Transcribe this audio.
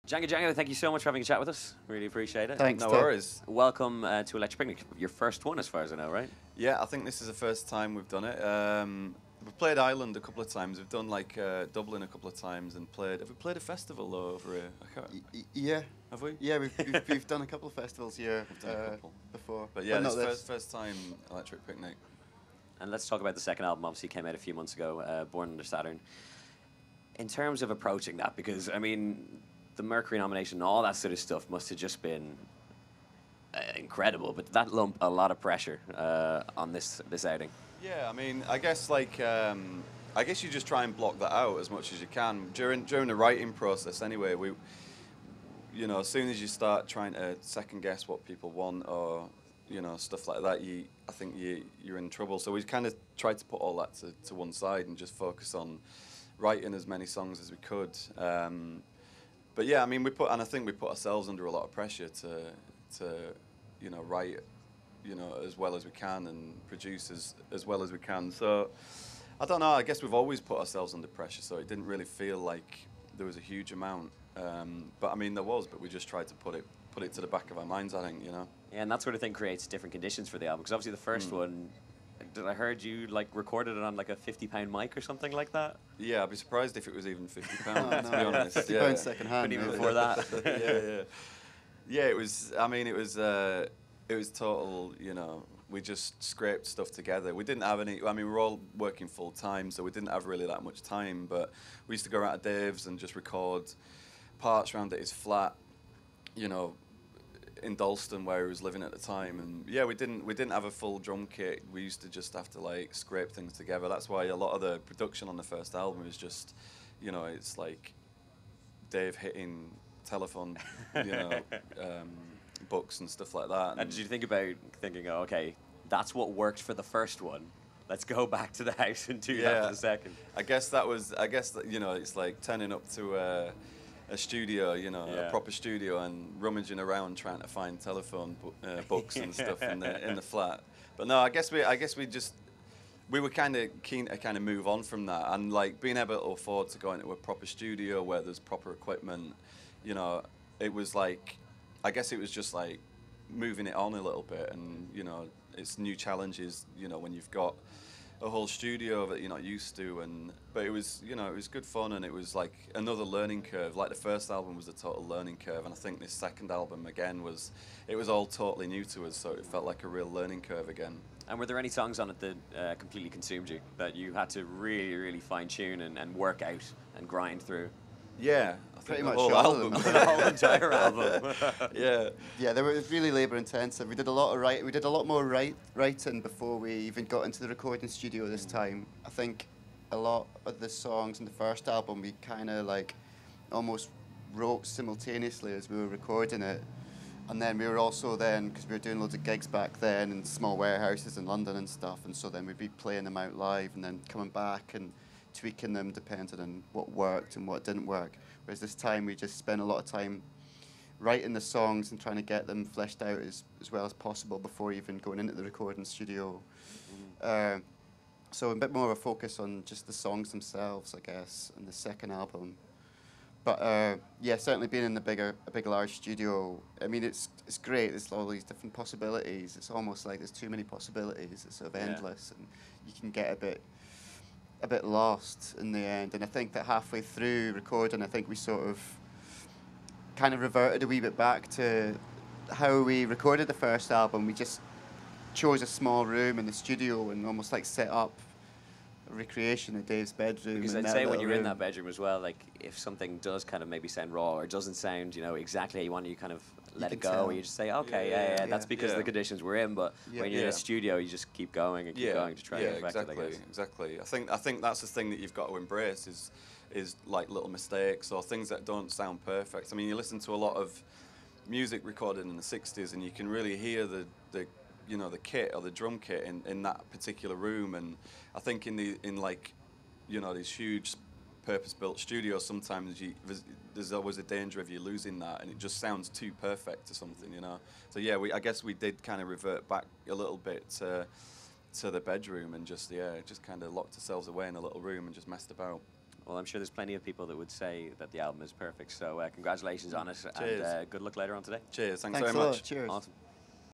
Django Django, thank you so much for having a chat with us. Really appreciate it. Thanks. No worries. Welcome to Electric Picnic. Your first one, as far as I know, right? Yeah, I think this is the first time we've done it. We've played Ireland a couple of times. We've done like Dublin a couple of times and played. Have we played a festival though over here? Yeah. Have we? Yeah, we've done a couple of festivals here We've done a couple before. But yeah, not this first time Electric Picnic. And let's talk about the second album. Obviously, came out a few months ago, Born Under Saturn. In terms of approaching that, because I mean, the Mercury nomination, all that sort of stuff must have just been incredible. But that lump a lot of pressure on this outing. Yeah, I mean, I guess like I guess you just try and block that out as much as you can during the writing process. Anyway, as soon as you start trying to second guess what people want or stuff like that, I think you're in trouble. So we kind of tried to put all that to one side and just focus on writing as many songs as we could. But yeah, I mean, I think we put ourselves under a lot of pressure to write, as well as we can and produce as well as we can. So I don't know. I guess we've always put ourselves under pressure, so it didn't really feel like there was a huge amount. But I mean, there was. But we just tried to put it to the back of our minds. I think. Yeah, and that sort of thing creates different conditions for the album. Because obviously the first one, I heard you recorded it on like a 50-pound mic or something like that. Yeah, I'd be surprised if it was even £50. No, to be honest. £50 second hand. But even before that. Yeah. It was. I mean, it was total. We just scraped stuff together. We didn't have any. I mean, we were all working full time, so we didn't have really that much time. But we used to go around to Dave's and just record parts around at his flat. In Dalston, where he was living at the time, and yeah, we didn't have a full drum kit. We used to just have to scrape things together. That's why a lot of the production on the first album is just, it's like Dave hitting telephone, books and stuff like that. And did you think about thinking, oh, okay, that's what worked for the first one. Let's go back to the house and do that for the second. I guess that it's like turning up to a studio, a proper studio, and rummaging around trying to find telephone books and stuff in the flat. But no, I guess we were kind of keen to kind of move on from that, and being able to afford to go into a proper studio where there's proper equipment. It was I guess it was just moving it on a little bit, and it's new challenges. When you've got a whole studio that you're not used to, but it was it was good fun, and it was another learning curve. The first album was a total learning curve, and I think this second album again was all totally new to us, so it felt like a real learning curve again. And were there any songs on it that completely consumed you, that you had to really, really fine tune and work out and grind through? Yeah, I Pretty think much the whole all of album. them. The whole entire album. Yeah. Yeah, it was really labour intensive. We did a lot more writing before we even got into the recording studio this time. I think a lot of the songs in the first album we kind of almost wrote simultaneously as we were recording it. And then we were also because we were doing loads of gigs back then in small warehouses in London and stuff, and so then we'd be playing them out live and then coming back and tweaking them depending on what worked and what didn't work. Whereas this time we just spent a lot of time writing the songs and trying to get them fleshed out as well as possible before even going into the recording studio. So a bit more of a focus on just the songs themselves, I guess, in the second album. But yeah, certainly being in a big large studio, I mean, it's great. There's all these different possibilities. It's almost like there's too many possibilities. It's sort of endless, and you can get a bit lost in the end. And I think that halfway through recording, I think we sort of kind of reverted a wee bit back to how we recorded the first album. We just chose a small room in the studio and almost set up a recreation in Dave's bedroom. Because I'd say when you're in that bedroom as well, if something does kind of maybe sound raw or doesn't sound, exactly how you want it, you kind of let it go, or you just say, okay, yeah, that's because of the conditions we're in. But when you're in a studio, you just keep going and keep going to try and affect it, I guess. Exactly. I think that's the thing that you've got to embrace is little mistakes or things that don't sound perfect. I mean, you listen to a lot of music recorded in the 60s, and you can really hear the kit or the drum kit in that particular room. And I think in these huge purpose-built studios, sometimes there's always a danger of you losing that, and it just sounds too perfect or something, So yeah, I guess we did kind of revert back a little bit to the bedroom and just kind of locked ourselves away in a little room and just messed about. Well, I'm sure there's plenty of people that would say that the album is perfect. So congratulations on it, Cheers. and good luck later on today. Cheers. Thanks Thanks very a lot. much. Cheers. Awesome.